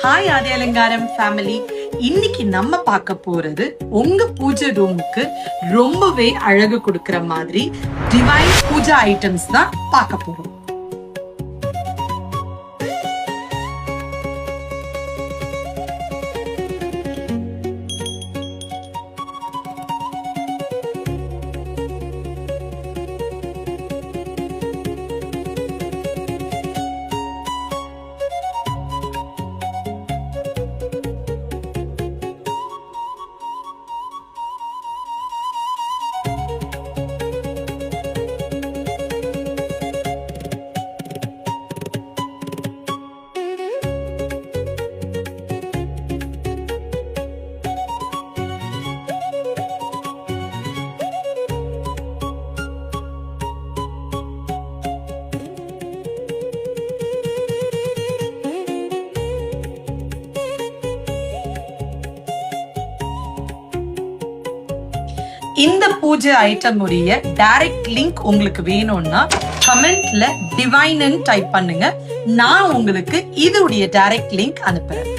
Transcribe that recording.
Hi ஆதி அலங்காரம் family. இன்னைக்கு நம்ம பார்க்க போறது உங்க பூஜை ரூமுக்கு ரொம்பவே அழகு கொடுக்கிற மாதிரி டிவைன் பூஜா ஐட்டம்ஸ் தான் பார்க்க போறோம். இந்த பூஜை ஐட்டம் உடைய டைரக்ட் லிங்க் உங்களுக்கு வேணும்னா கமெண்ட்ல டிவைன் டைப் பண்ணுங்க. நான் உங்களுக்கு இதோடைய டைரக்ட் லிங்க் அனுப்புறேன்.